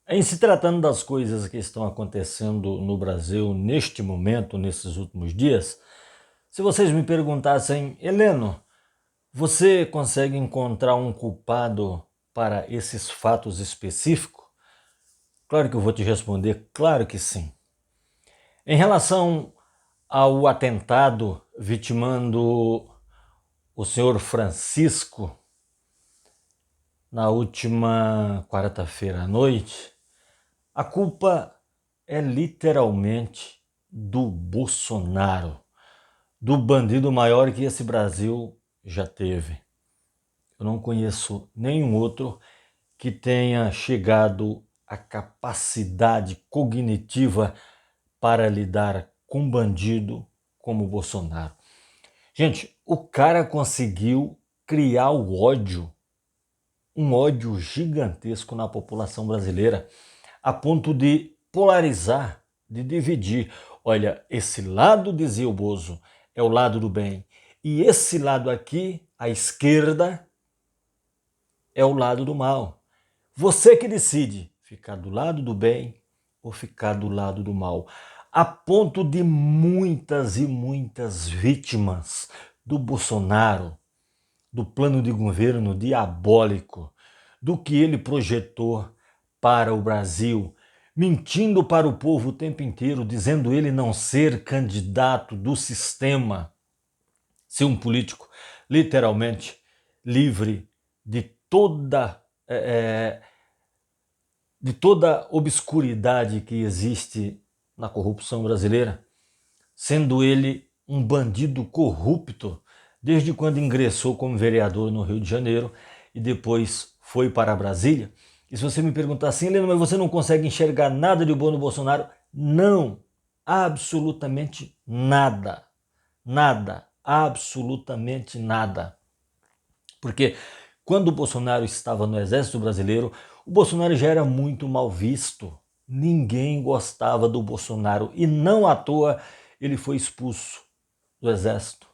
Em se tratando das coisas que estão acontecendo no Brasil neste momento, nesses últimos dias, se vocês me perguntassem, Heleno, você consegue encontrar um culpado para esses fatos específicos? Claro que eu vou te responder, claro que sim. Em relação ao atentado vitimando o senhor Francisco na última quarta-feira à noite, a culpa é literalmente do Bolsonaro, do bandido maior que esse Brasil já teve. Eu não conheço nenhum outro que tenha chegado à capacidade cognitiva para lidar com um bandido como o Bolsonaro. Gente, o cara conseguiu criar o ódio, um ódio gigantesco na população brasileira, a ponto de polarizar, de dividir. Olha, esse lado, dizia o Bozo, é o lado do bem. E esse lado aqui, a esquerda, é o lado do mal. Você que decide ficar do lado do bem ou ficar do lado do mal. A ponto de muitas e muitas vítimas do Bolsonaro, do plano de governo diabólico, do que ele projetou para o Brasil, mentindo para o povo o tempo inteiro, dizendo ele não ser candidato do sistema, ser um político literalmente livre de toda obscuridade que existe na corrupção brasileira, sendo ele um bandido corrupto desde quando ingressou como vereador no Rio de Janeiro e depois foi para Brasília. E se você me perguntar assim, Helena, mas você não consegue enxergar nada de bom no Bolsonaro? Não, absolutamente nada. Nada, absolutamente nada. Porque quando o Bolsonaro estava no Exército Brasileiro, o Bolsonaro já era muito mal visto. Ninguém gostava do Bolsonaro e não à toa ele foi expulso do Exército.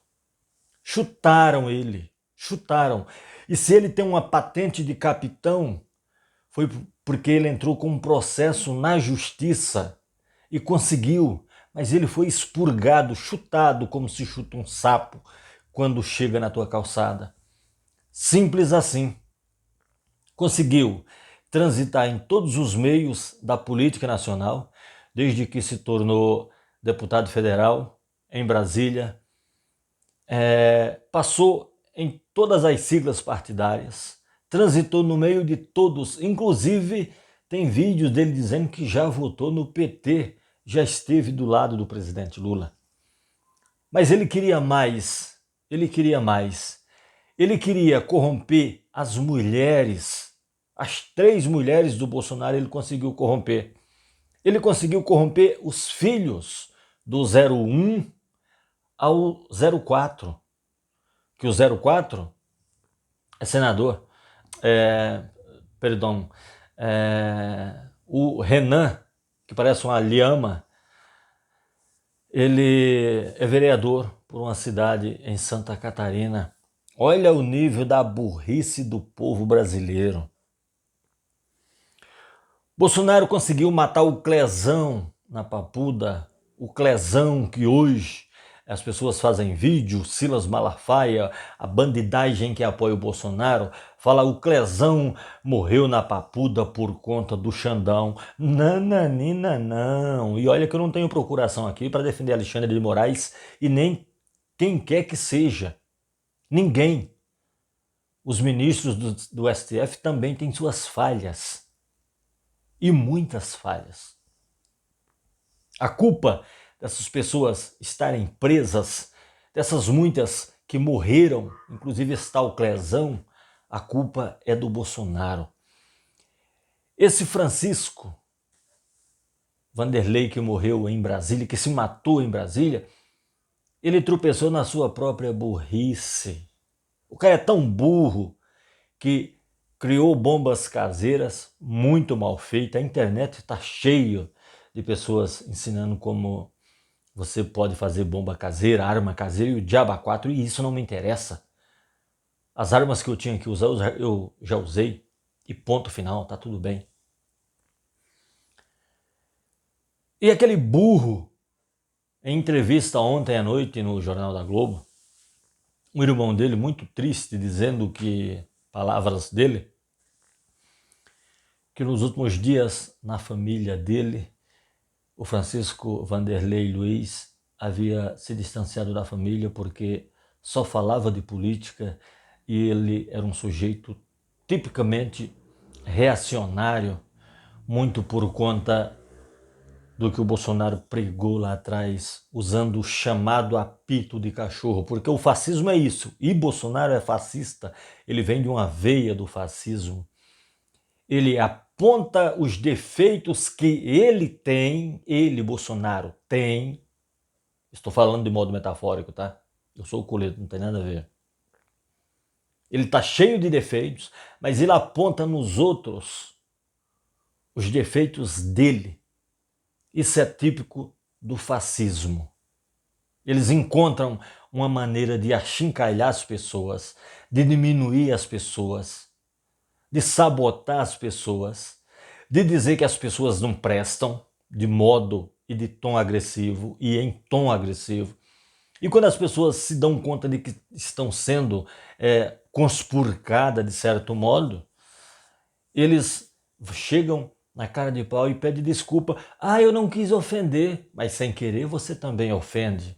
Chutaram ele, chutaram. E se ele tem uma patente de capitão, foi porque ele entrou com um processo na justiça e conseguiu, mas ele foi expurgado, chutado como se chuta um sapo quando chega na tua calçada. Simples assim. Conseguiu transitar em todos os meios da política nacional, desde que se tornou deputado federal em Brasília, passou em todas as siglas partidárias, transitou no meio de todos, inclusive tem vídeos dele dizendo que já votou no PT, já esteve do lado do presidente Lula. Mas ele queria mais, ele queria mais. Ele queria corromper as mulheres, as 3 mulheres do Bolsonaro ele conseguiu corromper. Ele conseguiu corromper os filhos do 01 ao 04, que o 04 é senador, perdão, o Renan, que parece uma lhama, ele é vereador por uma cidade em Santa Catarina. Olha o nível da burrice do povo brasileiro. Bolsonaro conseguiu matar o Clezão na Papuda, o Clezão que hoje as pessoas fazem vídeo, Silas Malafaia, a bandidagem que apoia o Bolsonaro, fala o Clezão morreu na Papuda por conta do Xandão. Nananina não. E olha que eu não tenho procuração aqui para defender Alexandre de Moraes e nem quem quer que seja. Ninguém. Os ministros do STF também têm suas falhas. E muitas falhas. A culpa dessas pessoas estarem presas, dessas muitas que morreram, inclusive está o Clezão, a culpa é do Bolsonaro. Esse Francisco Vanderlei que morreu em Brasília, que se matou em Brasília, ele tropeçou na sua própria burrice. O cara é tão burro que criou bombas caseiras muito mal feitas. A internet está cheia de pessoas ensinando como você pode fazer bomba caseira, arma caseira e o diabo a quatro, e isso não me interessa. As armas que eu tinha que usar, eu já usei e ponto final, tá tudo bem. E aquele burro, em entrevista ontem à noite no Jornal da Globo, um irmão dele muito triste, dizendo que, palavras dele, que nos últimos dias, na família dele, o Francisco Vanderlei Luiz havia se distanciado da família porque só falava de política e ele era um sujeito tipicamente reacionário, muito por conta do que o Bolsonaro pregou lá atrás, usando o chamado apito de cachorro, porque o fascismo é isso, e Bolsonaro é fascista, ele vem de uma veia do fascismo. Ele aponta os defeitos que ele tem, ele, Bolsonaro, tem. Estou falando de modo metafórico, tá? Eu sou o Coleto, não tem nada a ver. Ele está cheio de defeitos, mas ele aponta nos outros os defeitos dele. Isso é típico do fascismo. Eles encontram uma maneira de achincalhar as pessoas, de diminuir as pessoas, de sabotar as pessoas, de dizer que as pessoas não prestam de modo e de tom agressivo e em tom agressivo. E quando as pessoas se dão conta de que estão sendo conspurcadas de certo modo, eles chegam na cara de pau e pedem desculpa. Ah, eu não quis ofender. Mas sem querer você também ofende.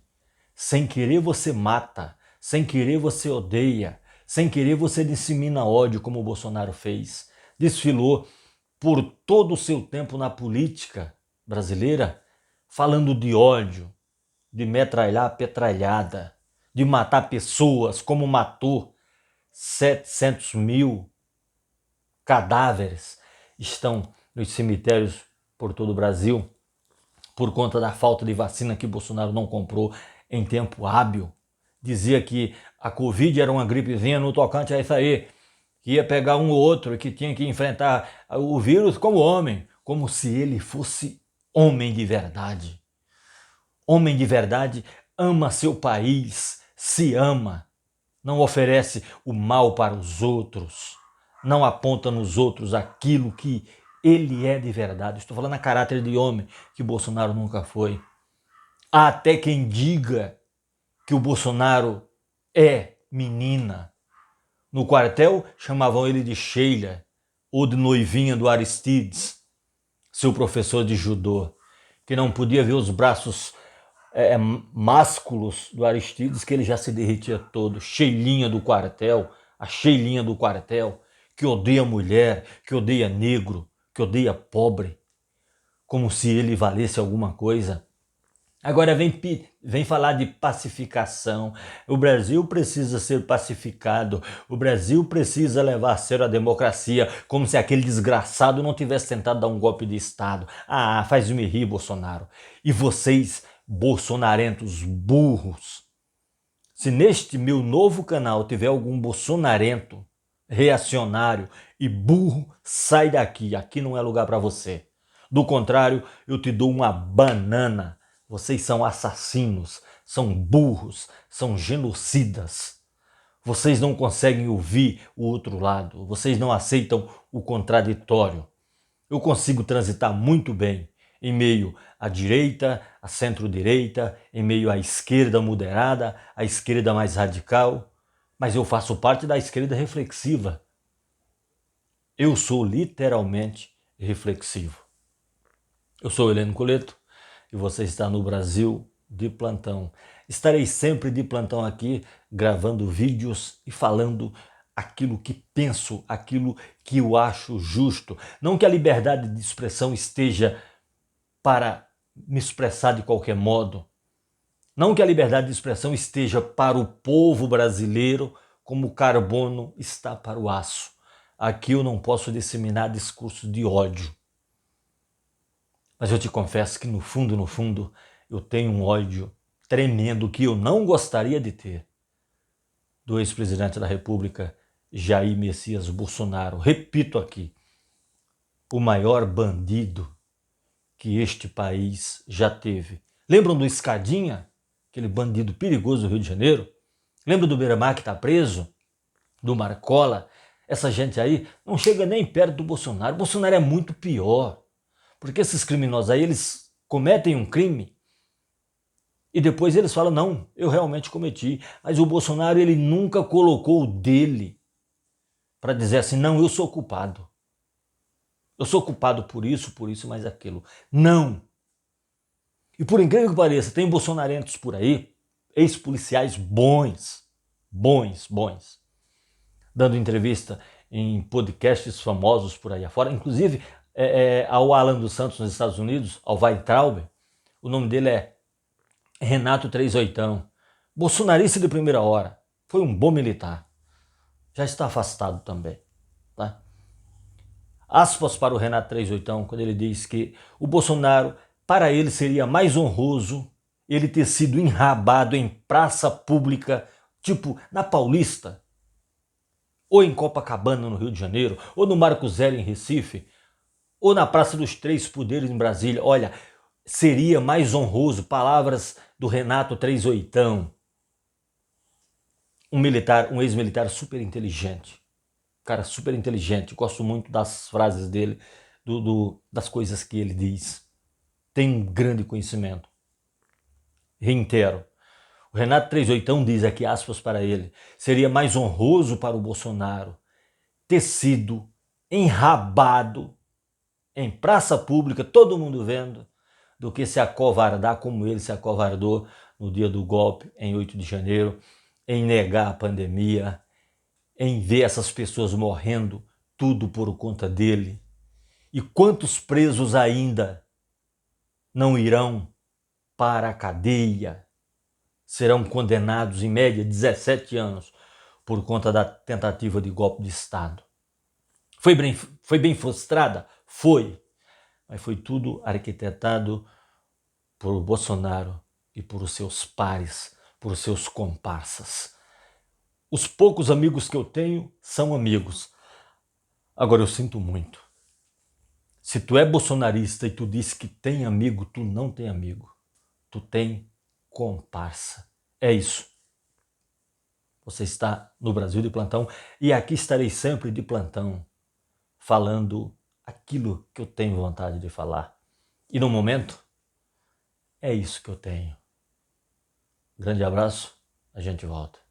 Sem querer você mata. Sem querer você odeia. Sem querer você dissemina ódio, como o Bolsonaro fez. Desfilou por todo o seu tempo na política brasileira, falando de ódio, de metralhar a petralhada, de matar pessoas, como matou 700 mil cadáveres estão nos cemitérios por todo o Brasil por conta da falta de vacina que Bolsonaro não comprou em tempo hábil. Dizia que a Covid era uma gripezinha no tocante a isso aí, que ia pegar um ou outro e que tinha que enfrentar o vírus como homem, como se ele fosse homem de verdade. Homem de verdade ama seu país, se ama, não oferece o mal para os outros, não aponta nos outros aquilo que ele é de verdade. Estou falando a caráter de homem, que Bolsonaro nunca foi. Há até quem diga que o Bolsonaro é menina. No quartel chamavam ele de Sheila ou de noivinha do Aristides, seu professor de judô, que não podia ver os braços másculos do Aristides, que ele já se derretia todo. Sheilinha do quartel, a Sheilinha do quartel, que odeia mulher, que odeia negro, que odeia pobre, como se ele valesse alguma coisa. Agora vem falar de pacificação. O Brasil precisa ser pacificado. O Brasil precisa levar a sério a democracia, como se aquele desgraçado não tivesse tentado dar um golpe de Estado. Ah, faz-me rir, Bolsonaro. E vocês, bolsonarentos burros, se neste meu novo canal tiver algum bolsonarento, reacionário e burro, sai daqui. Aqui não é lugar para você. Do contrário, eu te dou uma banana. Vocês são assassinos, são burros, são genocidas. Vocês não conseguem ouvir o outro lado, vocês não aceitam o contraditório. Eu consigo transitar muito bem em meio à direita, à centro-direita, em meio à esquerda moderada, à esquerda mais radical, mas eu faço parte da esquerda reflexiva. Eu sou literalmente reflexivo. Eu sou Heleno Coleto e você está no Brasil de plantão. Estarei sempre de plantão aqui, gravando vídeos e falando aquilo que penso, aquilo que eu acho justo. Não que a liberdade de expressão esteja para me expressar de qualquer modo. Não que a liberdade de expressão esteja para o povo brasileiro como o carbono está para o aço. Aqui eu não posso disseminar discurso de ódio. Mas eu te confesso que no fundo, eu tenho um ódio tremendo que eu não gostaria de ter do ex-presidente da República, Jair Messias Bolsonaro. Repito aqui, o maior bandido que este país já teve. Lembram do Escadinha? Aquele bandido perigoso do Rio de Janeiro? Lembram do Beiramar que está preso? Do Marcola? Essa gente aí não chega nem perto do Bolsonaro. O Bolsonaro é muito pior. Porque esses criminosos aí, eles cometem um crime e depois eles falam, não, eu realmente cometi. Mas o Bolsonaro, ele nunca colocou o dele para dizer assim, não, eu sou culpado. Eu sou culpado por isso, mais aquilo. Não. E por incrível que pareça, tem bolsonarentos por aí, ex-policiais bons, dando entrevista em podcasts famosos por aí afora, inclusive ao Alan dos Santos nos Estados Unidos, ao Weintraub, o nome dele é Renato 38, bolsonarista de primeira hora, foi um bom militar, já está afastado também. Tá? Aspas para o Renato 38, quando ele diz que o Bolsonaro, para ele seria mais honroso ele ter sido enrabado em praça pública, tipo na Paulista, ou em Copacabana, no Rio de Janeiro, ou no Marco Zero, em Recife, ou na Praça dos Três Poderes, em Brasília. Olha, seria mais honroso, palavras do Renato 38, um ex-militar super inteligente. Cara, super inteligente, gosto muito das frases dele, das coisas que ele diz. Tem um grande conhecimento. Reitero, o Renato 38 diz aqui, aspas para ele, seria mais honroso para o Bolsonaro ter sido enrabado em praça pública, todo mundo vendo, do que se acovardar como ele se acovardou no dia do golpe, em 8 de janeiro, em negar a pandemia, em ver essas pessoas morrendo, tudo por conta dele. E quantos presos ainda não irão para a cadeia? Serão condenados em média 17 anos por conta da tentativa de golpe de Estado. Foi bem frustrada? Foi. Mas foi tudo arquitetado por Bolsonaro e por os seus pares, por os seus comparsas. Os poucos amigos que eu tenho são amigos. Agora eu sinto muito. Se tu é bolsonarista e tu diz que tem amigo, tu não tem amigo. Tu tem comparsa. É isso. Você está no Brasil de plantão e aqui estarei sempre de plantão, falando aquilo que eu tenho vontade de falar. E no momento, é isso que eu tenho. Grande abraço, a gente volta.